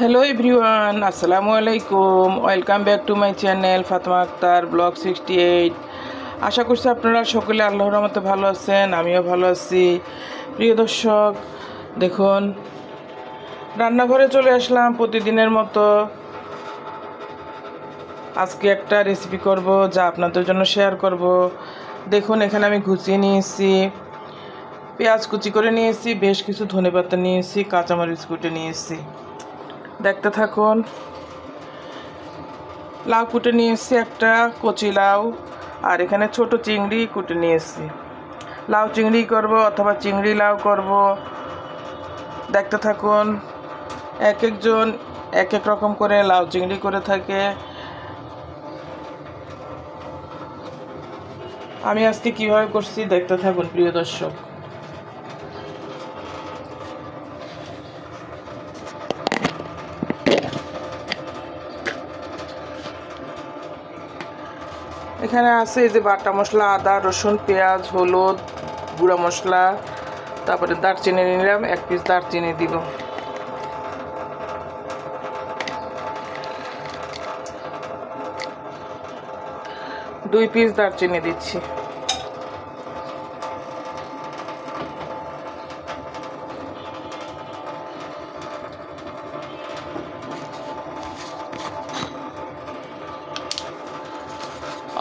Hello everyone, আসসালামু আলাইকুম। Welcome back to my channel Fatema Akter blog 68। আশা করছি আপনারা সকলে আল্লাহর রহমতে ভালো আছেন, আমিও ভালো আছি। প্রিয় দর্শক, দেখুন রান্নাঘরে চলে আসলাম প্রতিদিনের মতো। আজকে একটা রেসিপি করব, যা আপনাদের জন্য শেয়ার করব। দেখুন এখানে আমি গুছিয়ে নিয়েছি, পেঁয়াজ কুচি করে নিয়েছি, বেশ কিছু ধনেপাতা নিয়েছি, কাঁচামরিচ কুটে নিয়েছি। দেখতে থাকুন। লাউ কুটে নিয়েছি, একটা কচি লাউ, আর এখানে ছোট চিংড়ি কুটে নিয়েছি। লাউ চিংড়ি করব অথবা চিংড়ি লাউ করব, দেখতে থাকুন। এক একজন এক এক রকম করে লাউ চিংড়ি করে থাকে। আমি আজকে কিভাবে করছি দেখতে থাকুন প্রিয় দর্শক। এখানে আছে এই যে বাটা মশলা, আদা রসুন পেঁয়াজ হলুদ গুঁড়া মশলা, তারপরে দারচিনি নিলাম, 1 পিস দারচিনি দিব। দুই পিস দারচিনি দিচ্ছি।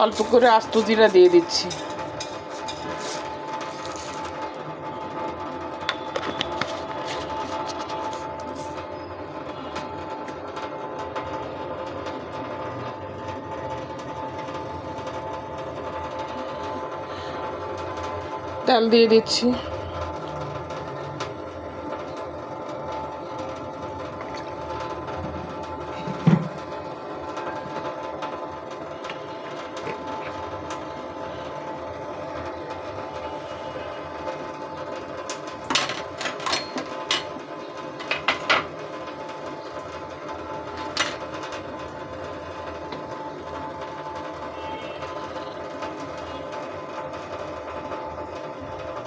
অল্প করে আস্ত জিরা দিয়ে দিচ্ছি। তেল দিয়ে দিচ্ছি।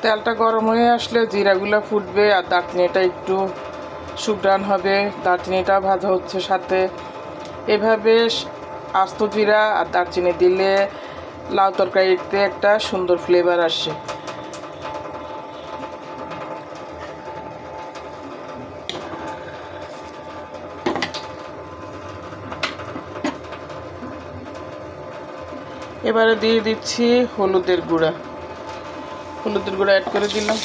তেলটা গরম হয়ে আসলে জিরাগুলো ফুটবে আর দারচিনিটা একটু সুঘ্রাণ হবে। দারচিনিটা ভাজা হচ্ছে সাথে। এভাবে আস্ত জিরা আর দারচিনি দিলে লাউ তরকারিতে একটা সুন্দর ফ্লেভার আসে। এবারে দিয়ে দিচ্ছি হলুদের গুঁড়া অ্যাড করে দিলাম।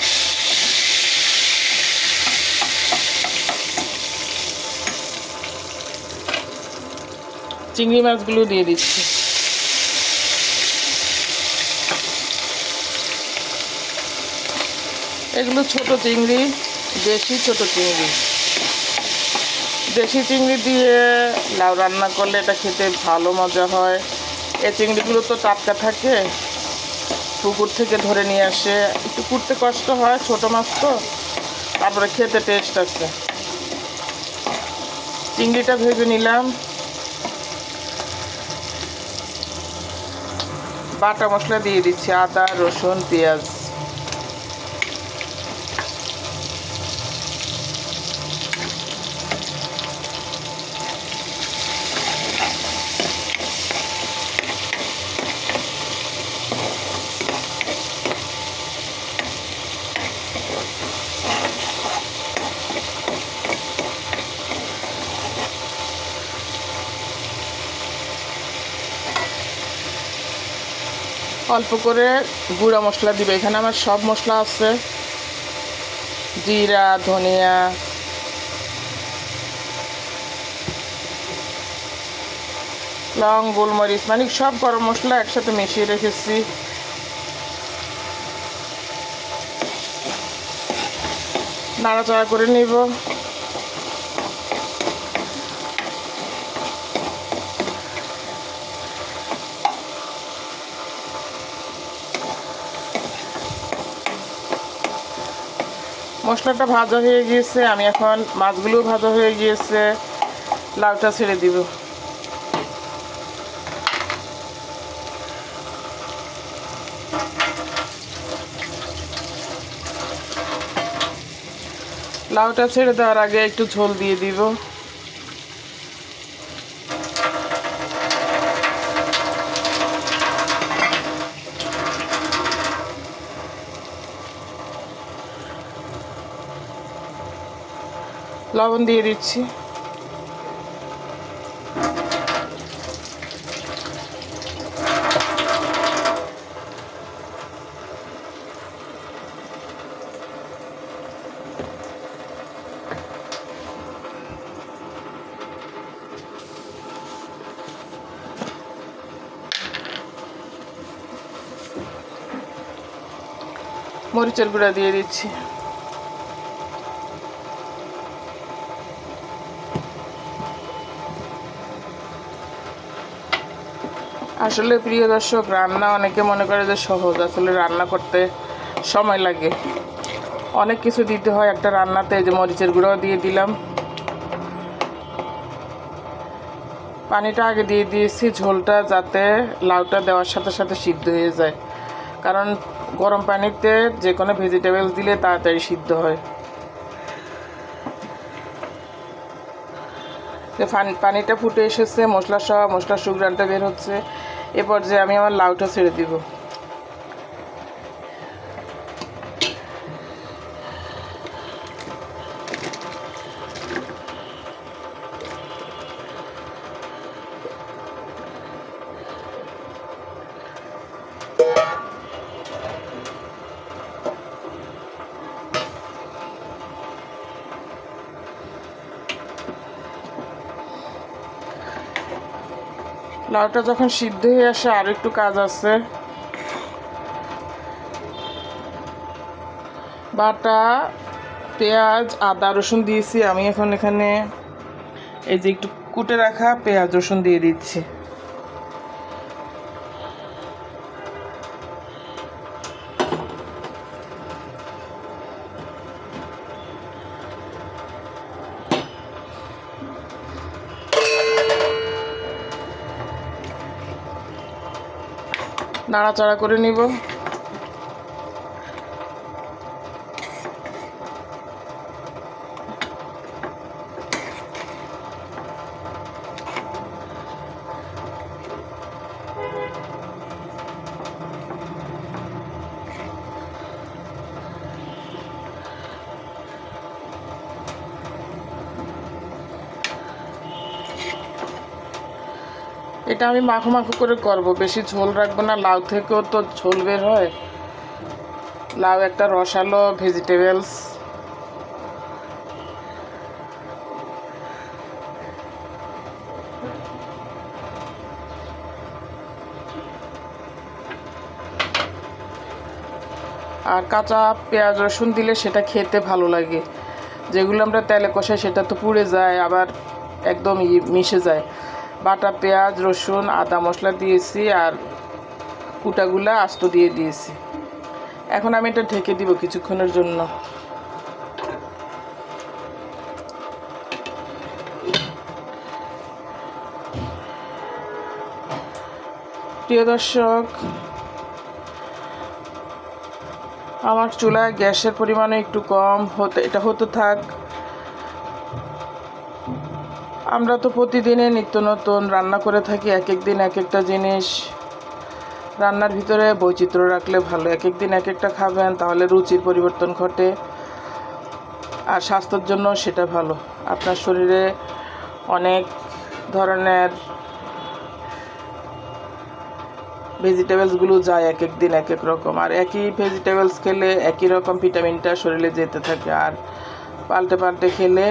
চিংড়ি মাছগুলো দিয়ে দিচ্ছি। এগুলো ছোট চিংড়ি, দেশি ছোট চিংড়ি। দেশি চিংড়ি দিয়ে লাউ রান্না করলে এটা খেতে ভালো মজা হয়। এই চিংড়িগুলো তো টাটকা থাকে, পুকুর থেকে ধরে নিয়ে আসে। একটু কুটতে কষ্ট হয়, ছোট মাছ তো, তারপরে খেতে টেস্ট আছে। চিংড়িটা ভেজে নিলাম। বাটা মশলা দিয়ে দিচ্ছি, আদা রসুন পেঁয়াজ। অল্প করে গুঁড়া মশলা দিবে। এখানে আমার সব মশলা আছে, জিরা ধনিয়া লং গোলমরিচ, মানে সব গরম মশলা একসাথে মিশিয়ে রেখেছি। নাড়াচাড়া করে নিব। মশলাটা ভাজা হয়ে গিয়েছে, আমি এখন মাছগুলো ভাজা হয়ে গিয়েছে, লাউটা ছেড়ে দিব। লাউটা ছেড়ে দেওয়ার আগে একটু ঝোল দিয়ে দিব। লবণ দিয়ে দিচ্ছি। মরিচের গুঁড়া দিয়ে দিচ্ছি। আসলে প্রিয় দর্শক, রান্না অনেকে মনে করে যে সহজ, আসলে রান্না করতে সময় লাগে, অনেক কিছু দিতে হয় একটা রান্নাতে। যে মরিচের গুঁড়াও দিয়ে দিলাম, পানিটা আগে দিয়ে দিয়েছি ঝোলটা যাতে লাউটা দেওয়ার সাথে সাথে সিদ্ধ হয়ে যায়, কারণ গরম পানিতে যে কোনো ভেজিটেবলস দিলে তাড়াতাড়ি সিদ্ধ হয়। পানিটা ফুটে এসেছে, মশলার সুঘ্রাণটা বের হচ্ছে। এ পর্যায়ে আমি আমার লাউটা ছেড়ে দিব। লাউটা যখন সিদ্ধ হয়ে আসে, আর একটু কাজ আছে। বাটা পেঁয়াজ, আদা, রসুন দিয়েছি আমি। এখন এখানে এই যে একটু কুটে রাখা পেঁয়াজ রসুন দিয়ে দিচ্ছি। নাড়াচাড়া করে নিব। এটা আমি মাখো মাখো করে করব, বেশি ঝোল রাখবো না। লাউ থেকেও তো ঝোল বের হয়, লাউ একটা রসালো ভেজিটেবলস। আর কাঁচা পেঁয়াজ রসুন দিলে সেটা খেতে ভালো লাগে। যেগুলো আমরা তেলে কষাই সেটা তো পুড়ে যায়, আবার একদম মিশে যায়। বাটা পেঁয়াজ রসুন আদা মশলা দিয়েছি, আর কুটাগুলা আস্ত দিয়ে দিয়েছি। এখন আমি এটা ঢেকে দিব কিছুক্ষণের জন্য। প্রিয় দর্শক, আমার চুলায় গ্যাসের পরিমাণও একটু কম, এটা হতে থাক। আমরা তো প্রতিদিনে নিত্য নতুন রান্না করে থাকি, এক এক দিন এক একটা জিনিস। রান্নার ভিতরে বৈচিত্র্য রাখলে ভালো, এক এক দিন এক একটা খাবেন, তাহলে রুচির পরিবর্তন ঘটে, আর স্বাস্থ্যের জন্য সেটা ভালো। আপনার শরীরে অনেক ধরনের ভেজিটেবলসগুলো যায় এক এক দিন এক এক রকম, আর একই ভেজিটেবলস খেলে একই রকম ভিটামিনটা শরীরে যেতে থাকে, আর পাল্টে পাল্টে খেলে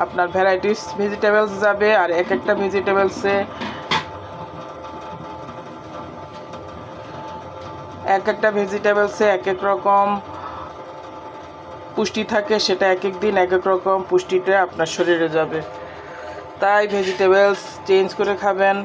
আপনার ভ্যারাইটিস ভেজিটেবলস যাবে, আর এক একটা ভেজিটেবলসে এক এক রকম পুষ্টি থাকে, সেটা এক এক দিন এক এক রকম পুষ্টিটা আপনার শরীরে যাবে। তাই ভেজিটেবলস চেঞ্জ করে খাবেন।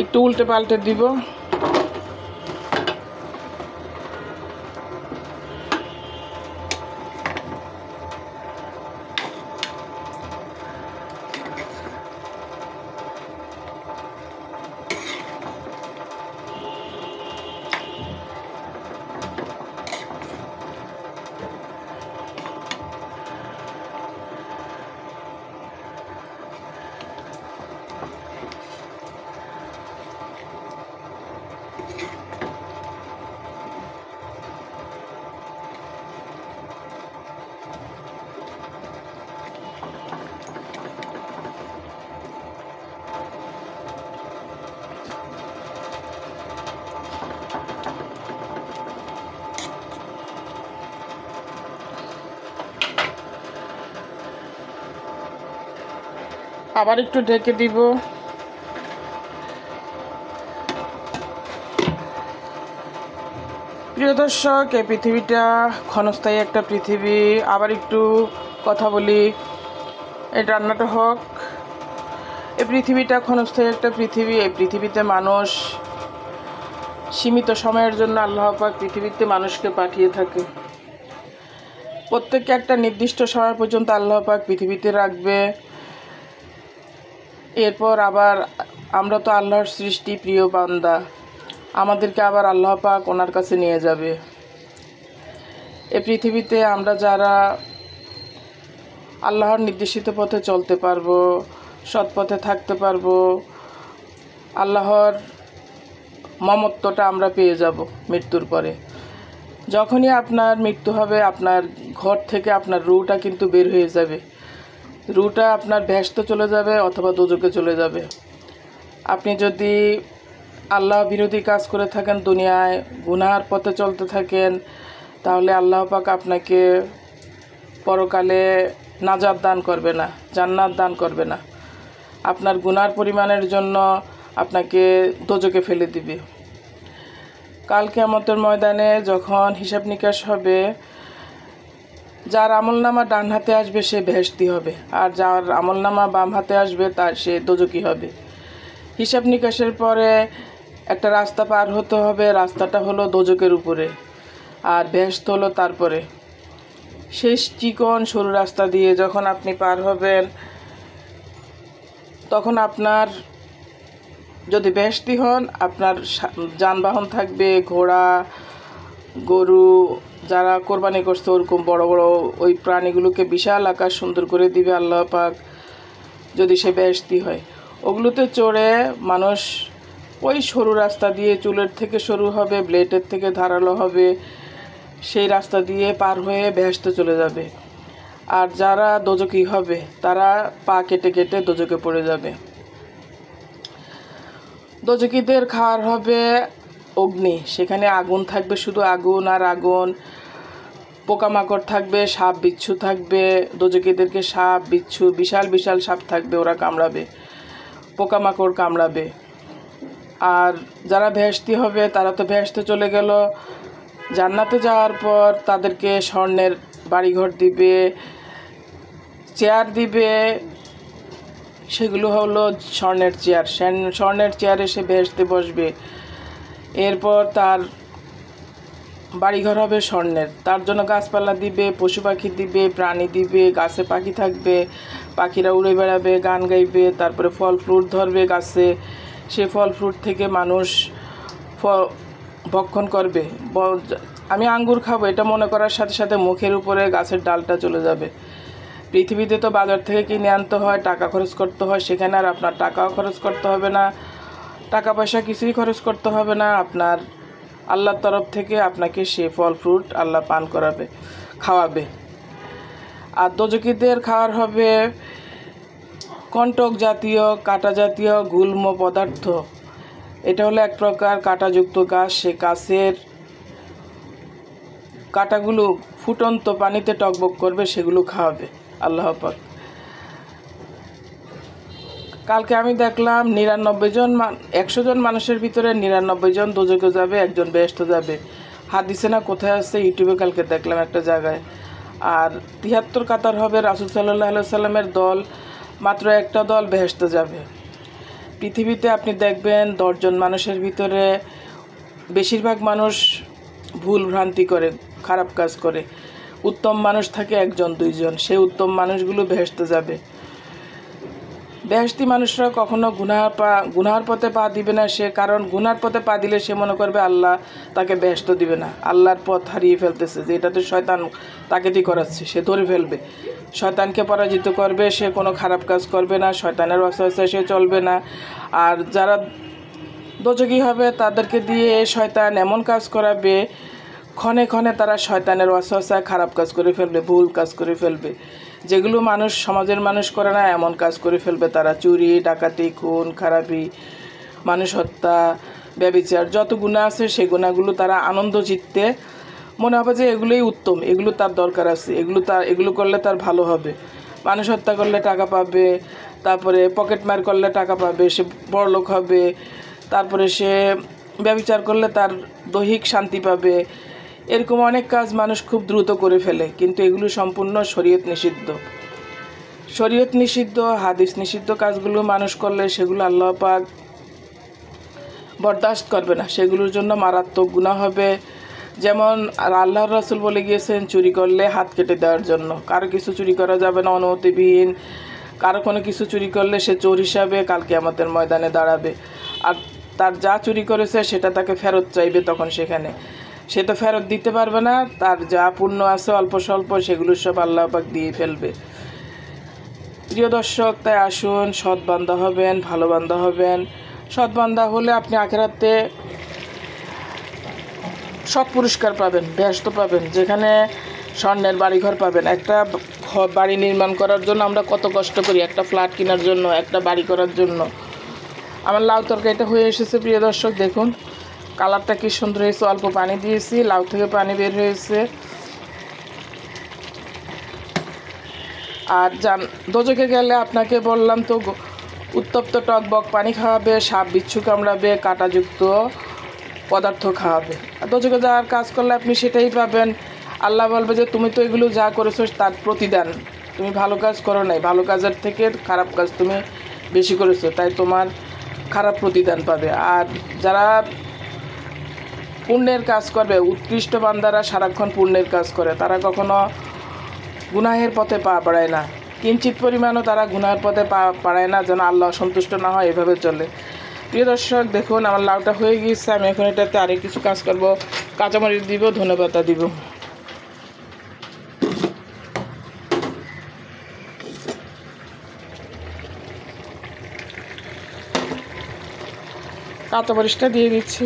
একটু উল্টে পাল্টে দিব। আবার একটু ঢেকে দিব। প্রিয় দর্শক, এই পৃথিবীটা ক্ষণস্থায়ী একটা পৃথিবী। আবার একটু কথা বলি, এই রান্নাটা হোক। এই পৃথিবীটা ক্ষণস্থায়ী একটা পৃথিবী। এই পৃথিবীতে মানুষ সীমিত সময়ের জন্য আল্লাহ পাক পৃথিবীতে মানুষকে পাঠিয়ে থাকে। প্রত্যেককে একটা নির্দিষ্ট সময় পর্যন্ত আল্লাহ পাক পৃথিবীতে রাখবে। এরপর আবার আমরা তো আল্লাহর সৃষ্টি, প্রিয় বান্দা, আমাদেরকে আবার আল্লাহ পাক ওনার কাছে নিয়ে যাবে। এই পৃথিবীতে আমরা যারা আল্লাহর নির্দেশিত পথে চলতে পারবো, সৎ পথে থাকতে পারবো, আল্লাহর মমত্বটা আমরা পেয়ে যাব মৃত্যুর পরে। যখনই আপনার মৃত্যু হবে, আপনার ঘর থেকে আপনার রূহটা কিন্তু বের হয়ে যাবে। রূহটা আপনার ভেস্তে চলে যাবে অথবা দোজখে চলে যাবে। আপনি যদি আল্লাহ বিরোধী কাজ করে থাকেন, দুনিয়ায় গুনার পথে চলতে থাকেন, তাহলে আল্লাহ পাক আপনাকে পরকালে নাজাত দান করবে না, জান্নাত দান করবে না। আপনার গুনার পরিমাণের জন্য আপনাকে দোজখে ফেলে দিবে। কাল কিয়ামতের ময়দানে যখন হিসাব নিকাশ হবে, যার আমলনামা ডান হাতে আসবে সে বেহেশতি হবে, আর যার আমলনামা বাম হাতে আসবে তার সে দোজখী হবে। হিসাব নিকাশের পরে একটা রাস্তা পার হতে হবে, রাস্তাটা হলো দোজখের উপরে, আর বেহেশত হলো তারপরে। শেষ চিকন সরু রাস্তা দিয়ে যখন আপনি পার হবেন, তখন আপনার যদি বেহেশতি হন, আপনার যানবাহন থাকবে ঘোড়া, গরু, যারা কোরবানি করছে ওরকম বড় বড় ওই প্রাণীগুলোকে বিশাল আকার সুন্দর করে দিবে আল্লাহ পাক, যদি সে বেহেশতি হয়। ওগুলোতে চড়ে মানুষ ওই সরু রাস্তা দিয়ে, চুলের থেকে সরু হবে, ব্লেডের থেকে ধারালো হবে, সেই রাস্তা দিয়ে পার হয়ে বেহেশতে চলে যাবে। আর যারা দোজখী হবে তারা পা কেটে কেটে দোজখে পড়ে যাবে। দোজখীদের খাওয়ার হবে অগ্নি, সেখানে আগুন থাকবে, শুধু আগুন আর আগুন। পোকামাকড় থাকবে, সাপ বিচ্ছু থাকবে। দোজখীদেরকে সাপ বিচ্ছু, বিশাল বিশাল সাপ থাকবে, ওরা কামড়াবে, পোকামাকড় কামড়াবে। আর যারা বেহেশতি হবে তারা তো বেহেশতে চলে গেল। জান্নাতে যাওয়ার পর তাদেরকে স্বর্ণের বাড়িঘর দিবে, চেয়ার দিবে, সেগুলো হলো স্বর্ণের চেয়ার। স্বর্ণের চেয়ারে সে বেহেশতে বসবে। এরপর তার বাড়িঘর হবে স্বর্ণের, তার জন্য গাছপালা দিবে, পশু পাখি দিবে, প্রাণী দিবে, গাছে পাখি থাকবে, পাখিরা উড়ে বেড়াবে, গান গাইবে, তারপরে ফল ফ্রুট ধরবে গাছে, সে ফল ফ্রুট থেকে মানুষ ভক্ষণ করবে। আমি আঙ্গুর খাবো এটা মনে করার সাথে সাথে মুখের উপরে গাছের ডালটা চলে যাবে। পৃথিবীতে তো বাজার থেকে কিনে আনতে হয়, টাকা খরচ করতে হয়, সেখানে আর আপনার টাকাও খরচ করতে হবে না, টাকা পয়সা কিছুই খরচ করতে হবে না। আপনার আল্লাহর তরফ থেকে আপনাকে সে ফল ফ্রুট আল্লাহ পান করাবে, খাওয়াবে। আর দোজখীদের খাওয়ার হবে কণ্টক জাতীয়, কাঁটা জাতীয় গুল্ম পদার্থ। এটা হলো এক প্রকার কাঁটাযুক্ত গাছ। সে গাছের কাঁটাগুলো ফুটন্ত পানিতে টকবক করবে, সেগুলো খাওয়াবে আল্লাহ পাক। কালকে আমি দেখলাম 99 জন 100 জন মানুষের ভিতরে 99 জন দোজখে যাবে, একজন বেহেশতে যাবে। হাদিসে না কোথায় আছে, ইউটিউবে কালকে দেখলাম একটা জায়গায়। আর 73 কাতার হবে রাসূল সাল্লাল্লাহু আলাইহি সাল্লামের দল, মাত্র একটা দল বেহেশতে যাবে। পৃথিবীতে আপনি দেখবেন 10 জন মানুষের ভিতরে বেশিরভাগ মানুষ ভুল ভ্রান্তি করে, খারাপ কাজ করে। উত্তম মানুষ থাকে 1 জন 2 জন, সেই উত্তম মানুষগুলো বেহেশতে যাবে। বেহেশতি মানুষরা কখনো গুনার পথে পা দিবে না, সে কারণ গুনার পথে পা দিলে সে মনে করবে আল্লাহ তাকে বেহেশত দিবে না, আল্লাহর পথ হারিয়ে ফেলতেছে, যে এটাতে শয়তান তাকে দিয়ে করাচ্ছে, সে ধরে ফেলবে, শয়তানকে পরাজিত করবে, সে কোনো খারাপ কাজ করবে না, শয়তানের ওয়াসওয়াসায় সে চলবে না। আর যারা দোজখী হবে তাদেরকে দিয়ে শয়তান এমন কাজ করাবে, ক্ষণে ক্ষণে তারা শয়তানের ওয়াসওয়াসায় খারাপ কাজ করে ফেলবে, ভুল কাজ করে ফেলবে, যেগুলো সমাজের মানুষ করে না এমন কাজ করে ফেলবে তারা। চুরি, ডাকাতি, খুন খারাপি, মানুষ হত্যা, ব্যভিচার, যত গুনাহ আছে সেই গুনাহগুলো তারা আনন্দ চিত্তে মনে হবে যে এগুলোই উত্তম, এগুলো তার দরকার আছে, এগুলো করলে তার ভালো হবে। মানুষ হত্যা করলে টাকা পাবে, তারপরে পকেটমার করলে টাকা পাবে, সে বড়লোক হবে, তারপরে সে ব্যভিচার করলে তার দৈহিক শান্তি পাবে। এরকম অনেক কাজ মানুষ খুব দ্রুত করে ফেলে, কিন্তু এগুলো সম্পূর্ণ শরীয়ত নিষিদ্ধ। শরীয়ত নিষিদ্ধ, হাদিস নিষিদ্ধ কাজগুলো মানুষ করলে সেগুলো আল্লাহ পাক বরদাস্ত করবে না, সেগুলোর জন্য মারাত্মক গুনাহ হবে। যেমন আল্লাহর রাসূল বলে গিয়েছেন, চুরি করলে হাত কেটে দেওয়ার জন্য। কারো কিছু চুরি করা যাবে না অনুমতিবিহীন। কারো কোনো কিছু চুরি করলে সে চোর হিসাবে কাল কিয়ামতের ময়দানে দাঁড়াবে, আর তার যা চুরি করেছে সেটা তাকে ফেরত চাইবে। তখন সেখানে সে তো ফেরত দিতে পারবে না, তার যা পুণ্য আছে অল্প স্বল্প সেগুলো সব আল্লাহ পাক দিয়ে ফেলবে। প্রিয় দর্শক, তাই আসুন সৎ বান্দা হবেন, ভালো বান্দা হবেন। সৎ বান্দা হলে আপনি আখিরাতে সৎ পুরস্কার পাবেন, বেহেশত পাবেন, যেখানে স্বর্ণের বাড়িঘর পাবেন। একটা বাড়ি নির্মাণ করার জন্য আমরা কত কষ্ট করি, একটা ফ্ল্যাট কেনার জন্য, একটা বাড়ি করার জন্য। আমার লাউ তরকারিটা হয়ে এসেছে প্রিয় দর্শক, দেখুন কালারটা কি সুন্দর হয়েছে। অল্প পানি দিয়েছি, লাউ থেকে পানি বের হয়েছে। আর দোজখে গেলে আপনাকে বললাম তো, উত্তপ্ত টকবক পানি খাওয়াবে, সাপ বিচ্ছু কামড়াবে, কাঁটাযুক্ত পদার্থ খাওয়াবে। আর দোজখে যাওয়ার কাজ করলে আপনি সেটাই পাবেন। আল্লাহ বলবে যে তুমি তো এগুলো যা করেছো তার প্রতিদান, তুমি ভালো কাজ করো নাই, ভালো কাজের থেকে খারাপ কাজ তুমি বেশি করেছো, তাই তোমার খারাপ প্রতিদান পাবে। আর যারা পুণ্যের কাজ করবে, উৎকৃষ্ট বান্দারা সারাক্ষণ পুণ্যের কাজ করে, তারা কখনো গুনাহের পথে পা বাড়ায় না, কিঞ্চিত পরিমাণও তারা গুনাহের পথে পা বাড়ায় না, যেন আল্লাহ সন্তুষ্ট না হয়, এভাবে চলে। প্রিয় দর্শক, দেখুন আমার লাউটা হয়ে গিয়েছে। আমি এখন এটাতে আরেক কিছু কাজ করব, কাঁচামরিচ দিব, ধনেপাতা দিব। কাঁচামরিচটা দিয়ে দিচ্ছি।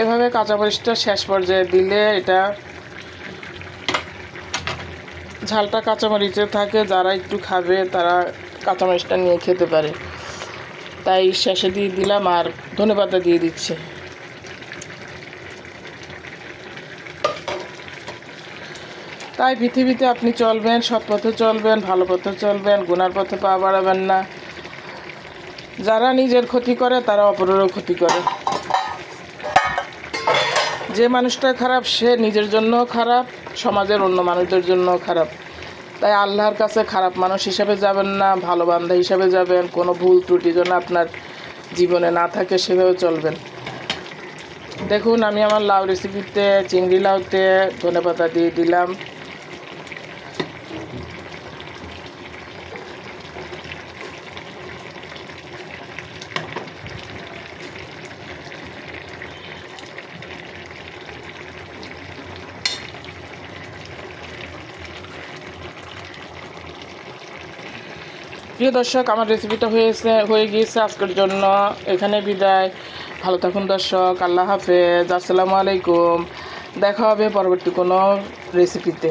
এভাবে কাঁচামরিচটা শেষ পর্যায়ে দিলে এটা ঝালটা কাঁচামরিচে থাকে, যারা একটু খাবে তারা কাঁচামরিচটা নিয়ে খেতে পারে, তাই শেষে দিয়ে দিলাম। আর ধনেপাতা দিয়ে দিচ্ছি। তাই পৃথিবীতে আপনি চলবেন, সৎ পথে চলবেন, ভালো পথে চলবেন, গুনার পথে পা বাড়াবেন না। যারা নিজের ক্ষতি করে তারা অপরেরও ক্ষতি করে। যে মানুষটা খারাপ সে নিজের জন্য খারাপ, সমাজের অন্য মানুষদের জন্য খারাপ। তাই আল্লাহর কাছে খারাপ মানুষ হিসাবে যাবেন না, ভালো বান্দা হিসাবে যাবেন। কোনো ভুল ত্রুটি যেন আপনার জীবনে না থাকে, সেভাবে চলবেন। দেখুন আমি আমার লাউ রেসিপিতে চিংড়ি লাউতে ধনেপাতা দিয়ে দিলাম। প্রিয় দর্শক, আমার রেসিপিটা হয়ে গিয়েছে আজকের জন্য। এখানে বিদায়। ভালো থাকুন দর্শক। আল্লাহ হাফেজ। আসসালামু আলাইকুম। দেখা হবে পরবর্তী কোনো রেসিপিতে।